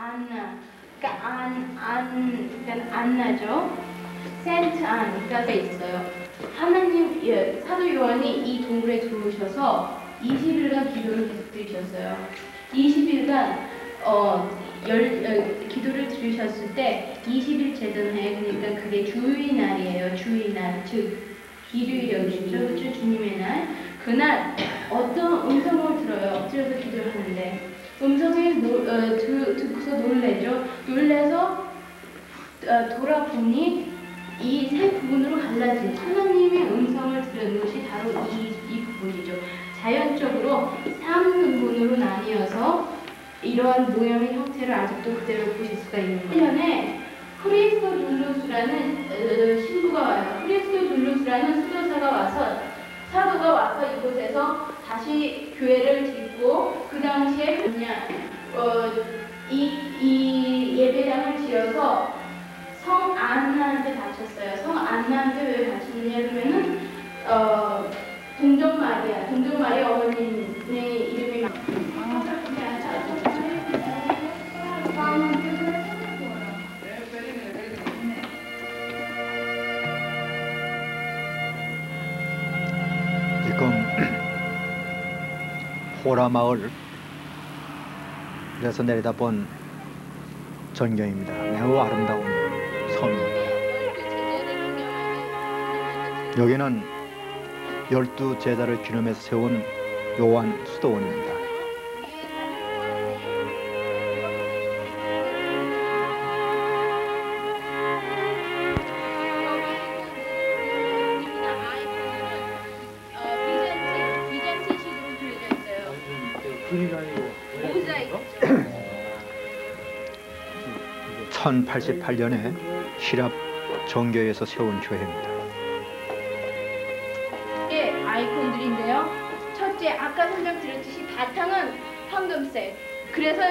안나, 그러니까 그러니까 안나죠. 센트 안, 그러니까 있어요. 하나님, 사도 요한이 이 동굴에 들어오셔서 20일간 기도를 계속 드리셨어요. 20일간 기도를 들으셨을 때 20일 제전에, 그러니까 그게 주의날이에요. 주의날, 즉 기류일이죠. 그렇죠? 주님의 날. 그날 어떤 음성을 들어요. 엎드려서 기도를 하는데 음성을 듣고서 놀래죠. 놀래서 돌아보니 이 세 부분으로 갈라진 하나님의 음성을 들은 것이 바로 이 부분이죠. 자연적으로 3부분으로 나뉘어서 이러한 모형의 형태를 아직도 그대로 보실 수가 있는 거예요. 1년에 크리스토둘루스라는 신부가 와요. 크리스토둘루스라는 사도가 와서 이곳에서 다시 교회를 짓고 그 당시에 이 예배당을 지어서 성 안나한테 바쳤어요. 성 안나한테 왜 바쳤느냐 그러면은 동정 마리아 어머님의 이름이 지금 호라마을에서 내려다본 전경입니다. 매우 아름다운 섬입니다. 여기는 12제자를 기념해서 세운 요한 수도원입니다. 모자이크. 1088년에 시랍 정교에서 세운 교회입니다. 이게 아이콘들인데요. 첫째, 아까 설명드렸듯이 바탕은 황금색. 그래서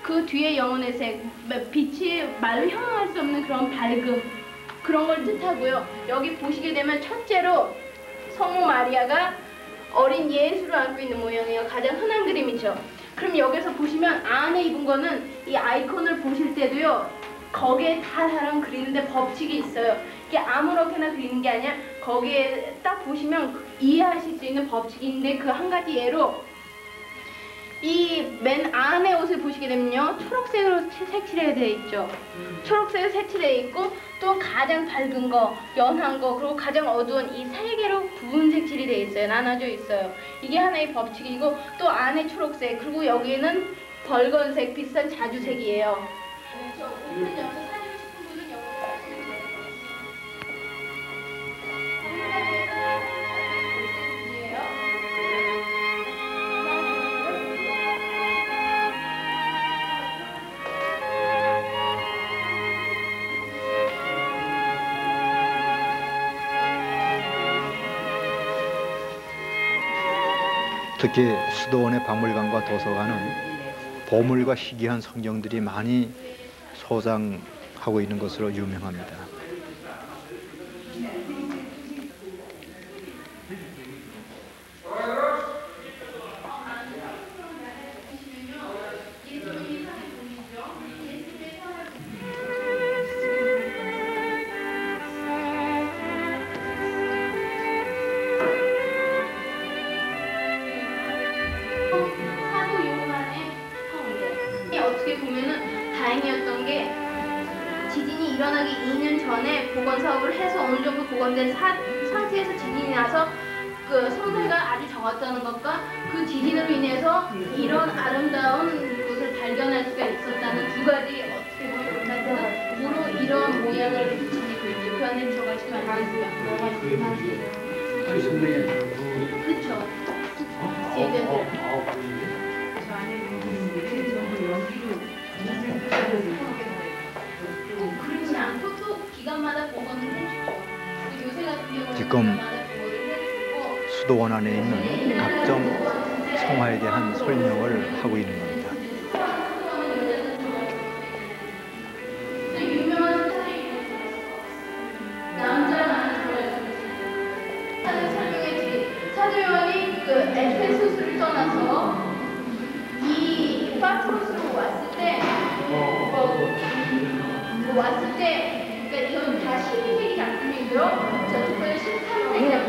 그 뒤에 영혼의 색, 빛이 말로 형용할 수 없는 그런 밝음, 그런 걸 뜻하고요. 여기 보시게 되면 첫째로 성모 마리아가 어린 예수를 안고 있는 모양이에요. 가장 흔한 그림이죠. 그럼 여기서 보시면 안에 입은 거는 이 아이콘을 보실 때도요. 거기에 다 사람 그리는데 법칙이 있어요. 이게 아무렇게나 그리는 게 아니라 거기에 딱 보시면 이해하실 수 있는 법칙이 있는데 그 한 가지 예로 이 맨 안에 옷을 보시게 되면요. 초록색으로 색칠해야 되어 있죠. 초록색으로 색칠되어 있고 또 가장 밝은 거, 연한 거, 그리고 가장 어두운 이 세 개로 부분 색칠이 되어 있어요. 나눠져 있어요. 이게 하나의 법칙이고 또 안에 초록색, 그리고 여기는 벌건색, 비슷한 자주색이에요. 오늘 여기서 사진 찍은 분은 영어로 하시는 거예요. 특히 수도원의 박물관과 도서관은 보물과 희귀한 성경들이 많이 소장하고 있는 것으로 유명합니다. 어떻게 보면은 다행이었던 게 지진이 일어나기 2년 전에 복원 사업을 해서 어느 정도 복원된 상태에서 지진이 나서 그 성대가 아주 적었다는 것과 그 지진으로 인해서 이런 아름다운 곳을 발견할 수가 있었다는 두 가지 어떻게 보면 상태는 이런 모양을 지니고 있죠. 그 안에 저가 지금 안 있습니다. 그렇죠. 그렇지 않고 또 기간마다 복원을 해주죠. 요새 같은 경우는 지금 수도원 안에 있는 각종 성화에 대한 설명을 하고 있는 겁니다. 유명한 남자 많은 설명했지. 사도 요한이 그 에페소스를 떠나서 이 파트로스로 왔을 때 왔을 때, 그러니까 이건 다 12세기 작품이고요. 저쪽 거는 13세기 작품.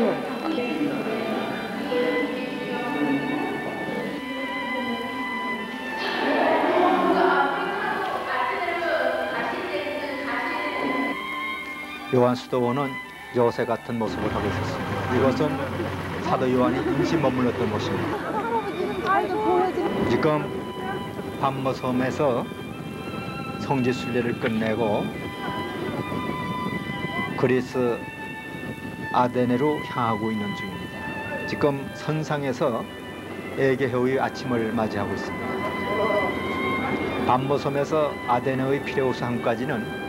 요한 수도원은 요새 같은 모습을 하고 있었습니다. 이것은 사도 요한이 임시 머물렀던 곳입니다. 지금 밤모섬에서 성지 순례를 끝내고 그리스 아데네로 향하고 있는 중입니다. 지금 선상에서 에게해의 아침을 맞이하고 있습니다. 밤모섬에서 아데네의 피레우스 항까지는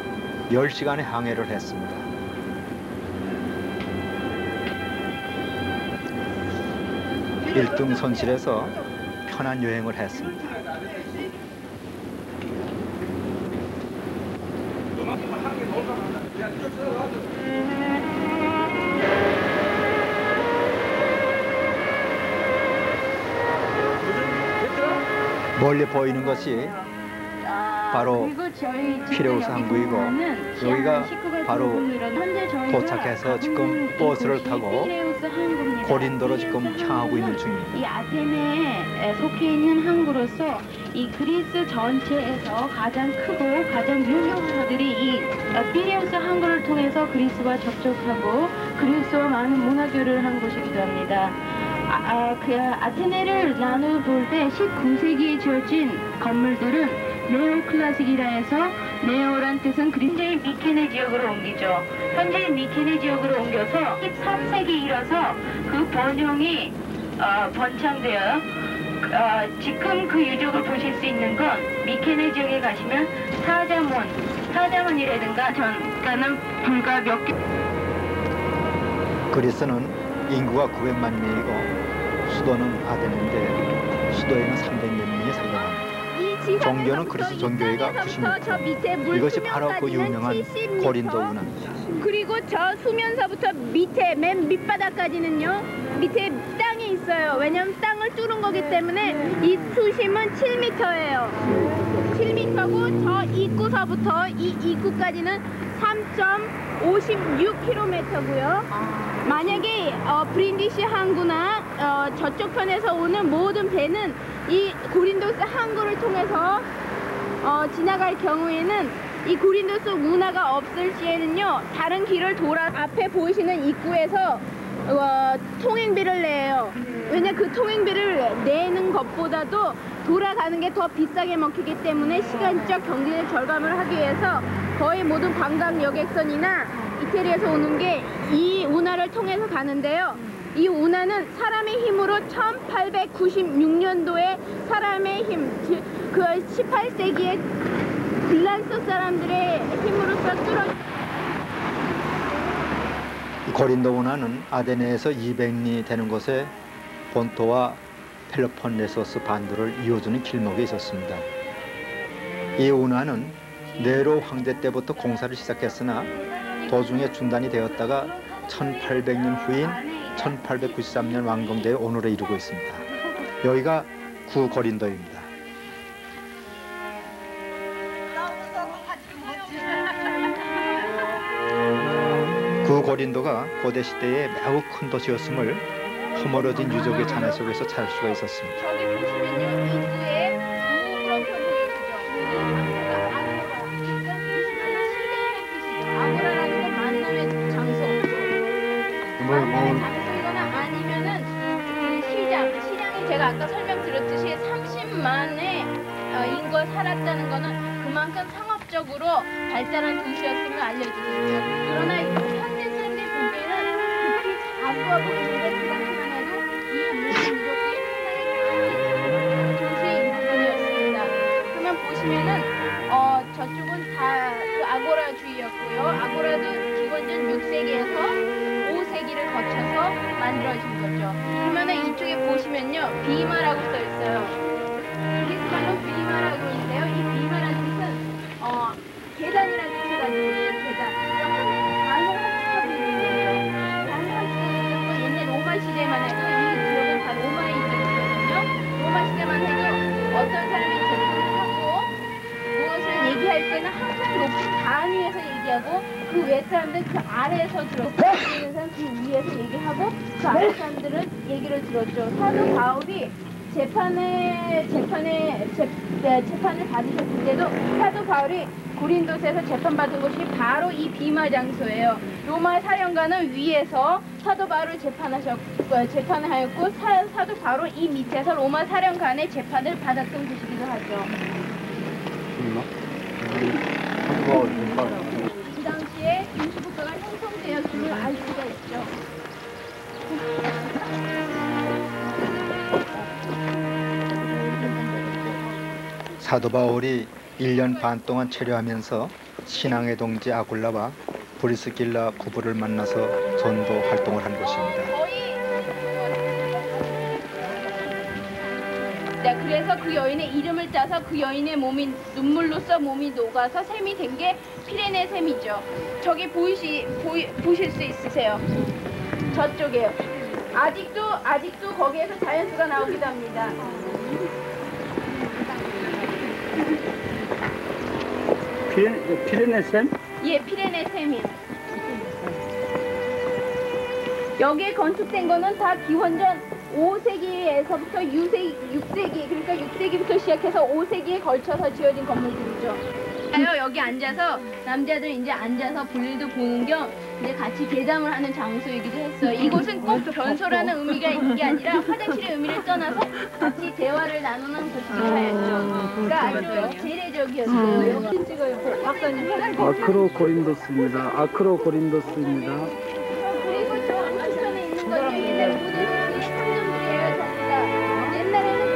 10시간의 항해를 했습니다. 일등 선실에서 편한 여행을 했습니다. 멀리 보이는 것이 바로 피레우스 항구이고 여기가 바로 도착해서 지금 버스를 타고 고린도로 지금 향하고 있는 중입니다. 이 아테네에 속해 있는 항구로서 이 그리스 전체에서 가장 크고 가장 유명인들이 이 피레우스 항구를 통해서 그리스와 접촉하고 그리스와 많은 문화교류를 한 곳이기도 합니다. 그 아테네를 나눠볼 때 19세기에 지어진 건물들은 네오클래식이라 해서 네오란 뜻은 현재의 미케네 지역으로 옮기죠. 현재 미케네 지역으로 옮겨서 13세기 이라서 그 번영이 번창되어 지금 그 유적을 보실 수 있는 건 미케네 지역에 가시면 사자문이라든가 전가는 불과 몇 개. 그리스는 인구가 900만 명이고 수도는 아데네인데 수도에는 300여 명이 살아갑니다. 종교는 그리스 종교회가 96%. 이것이 바로 그 유명한 고린도 운하입니다. 그리고 저 수면서부터 밑에 맨 밑바닥까지는요, 밑에 땅이 있어요. 왜냐면 땅을 뚫은 거기 때문에 이 수심은 7m예요. 7m고 저 입구서부터 이 입구까지는 3.56km고요. 만약에 브린디시 항구나 저쪽 편에서 오는 모든 배는 이 고린도스 항구를 통해서 지나갈 경우에는 이 고린도스 운하가 없을 시에는요, 다른 길을 돌아 앞에 보이시는 입구에서 통행비를 내요. 왜냐, 그 통행비를 내는 것보다도 돌아가는 게 더 비싸게 먹히기 때문에 시간적 경제적 절감을 하기 위해서 거의 모든 관광 여객선이나 이태리에서 오는 게 이 운하를 통해서 가는데요. 이 운하는 사람의 힘으로 1896년도에 사람의 힘, 그 18세기에 빌란스 사람들의 힘으로써 뚫어. 고린도 운하는 아데네에서 200리 되는 곳에 본토와 펠로폰네소스 반도를 이어주는 길목에 있었습니다. 이 운하는 네로 황제 때부터 공사를 시작했으나 도중에 중단이 되었다가 1800년 후인 1893년 완공되어 오늘에 이르고 있습니다. 여기가 구고린도입니다. 구고린도가 고대 시대에 매우 큰 도시였음을 허물어진 유적의 잔해 속에서 찾을 수가 있었습니다. 저기 보시면요, 입구에 누렇게 보이시죠? 아고라라는 건 만남의 장소. 만남의 장소이거나 아니면은 시장이 제가 아까 설명드렸듯이 30만의 인구가 살았다는 거는 그만큼 상업적으로 발달한 도시였음을 알려주시죠. 그러나 현대 사람들이 보기에는 그렇게 작아 보이는데 그렇게만 해도 이 모든 유적이 도시의 인구들이었습니다. 그러면 보시면은 저쪽은 다 그 아고라주의였고요. 아고라도 기원전 6세기에서 5세기를 거쳐서 만들어진 거죠. 그러면은 이쪽에 보시면요, 비마라고 써 있어요. 그리스말로 비마라고 있는데요. 이 비마라는 뜻은 계단이라는 뜻을 가지고 있어요. 계단. 방을 합숙하고 있는 거예요. 방을 합숙하고 있는 건 옛날 로마 시대만 해도 이 지역은 다 로마에 있는 지역이거든요. 로마 시대만 해도 어떤 사람이 접근을 하고 무엇을 얘기할 때는 항상 높은 방이 얘기하고 그 위에 사람들은 그 아래에서 들었어요. 그 사람 그 위에서 얘기하고 그 아래 사람들은 얘기를 들었죠. 사도 바울이 재판을 받으셨을 때도 사도 바울이 고린도스에서 재판받은 곳이 바로 이 비마 장소예요. 로마 사령관은 위에서 사도 바울을 재판을 하였고 사도 바울은 이 밑에서 로마 사령관의 재판을 받았던 곳이기도 하죠. 이 당시에 군수국가가 형성되었음을 알 수가 있죠. 사도 바울이 1년 반 동안 체류하면서 신앙의 동지 아굴라와 브리스길라 부부를 만나서 전도 활동을 한 곳입니다. 네, 그래서 그 여인의 이름을 따서 그 여인의 몸이 눈물로써 몸이 녹아서 샘이 된 게 피레네 샘이죠. 저기 보실 수 있으세요? 저쪽에요. 아직도 거기에서 자연수가 나오기도 합니다. 피레네 샘? 예, 피레네 샘이요. 여기에 건축된 거는 다 기원전 5세기에서부터 6세기, 그러니까 6세기부터 시작해서 5세기에 걸쳐서 지어진 건물들이죠. 여기 앉아서 남자들 이제 앉아서 볼일도 보는 겸 이제 같이 대담을 하는 장소이기도 했어요. 이곳은 꼭 변소라는 의미가 있는 게 아니라 화장실의 의미를 떠나서 같이 대화를 나누는 곳이기도 하였죠. 그러니까 아주 재래적이었어요. 여기 찍어요. 박사님. 아크로 고린도스입니다. 아크로 고린도스입니다. 그리고 저 한편에 있는 건 옛날 모든 상점들이에요. 전부 다. 옛날에는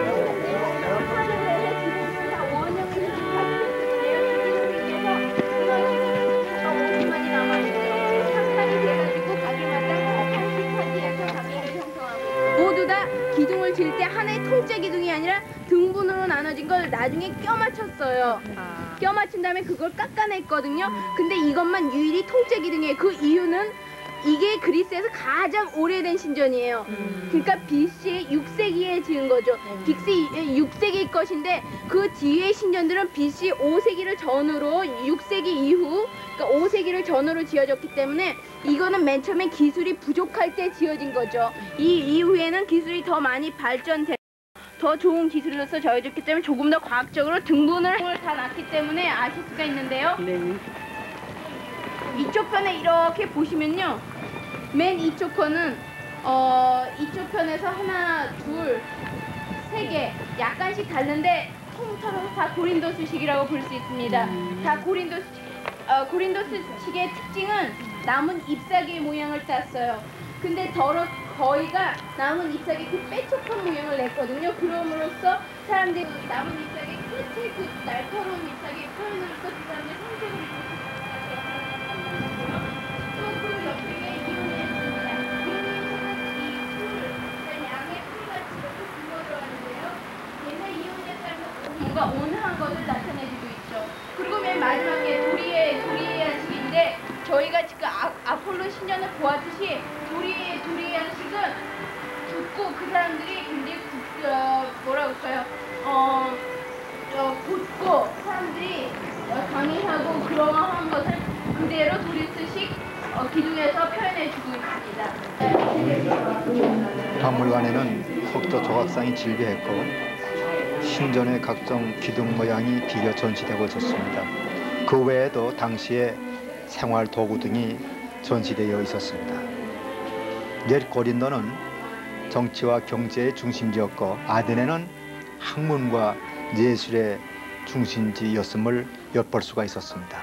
모두 다 기둥을 질 때 하나의 통째 기둥이 아니라 등분으로 나눠진 걸 나중에 껴 맞췄어요. 껴 맞춘 다음에 그걸 깎아냈거든요. 근데 이것만 유일히 통째 기둥이에요. 그 이유는 이게 그리스에서 가장 오래된 신전이에요. 그러니까 BC 6세기에 지은 거죠. BC 6세기 것인데 그 뒤에 신전들은 BC 5세기를 전후로 6세기 이후 그러니까 5세기를 전후로 지어졌기 때문에 이거는 맨 처음에 기술이 부족할 때 지어진 거죠. 이 이후에는 기술이 더 많이 발전돼 더 좋은 기술로서 지어졌기 때문에 조금 더 과학적으로 등분을 다 놨기 때문에 아실 수가 있는데요. 네. 이쪽 편에 이렇게 보시면요. 맨 이쪽 편은 이쪽 편에서 하나, 둘, 세 개 약간씩 다른데 통틀어서 다 고린도스식이라고 볼 수 있습니다. 다 고린도스식의 특징은 남은 잎사귀 모양을 땄어요. 근데 거의가 남은 잎사귀 그 빼촉한 모양을 냈거든요. 그럼으로써 사람들이 남은 잎사귀 끝에 그 날카로운 잎사귀 표현으로써 그 사람들이 상징을 또그 옆에 이온의 양의 풀같이 이렇게 굴러들어가는데요. 옛날 이온의 삶은 뭔가 온화한 것을 나타내주고 있죠. 그리고 맨 마지막에 도리의 양식인데 저희가 지금 아폴로 신전을 보았듯이 도리의 양식은 듣고 그 사람들이 굉장히 뭐라고 할까요? 곧고 사람들이 강의하고 그러한 것을 그대로 도리스식 기둥에서 표현해주고 있습니다. 박물관에는 석조 조각상이 질비했고 신전의 각종 기둥 모양이 비교 전시되고 있었습니다. 그 외에도 당시에 생활 도구 등이 전시되어 있었습니다. 옛 고린도는 정치와 경제의 중심지였고 아테네는 학문과 예술의 중심지였음을 엿볼 수가 있었습니다.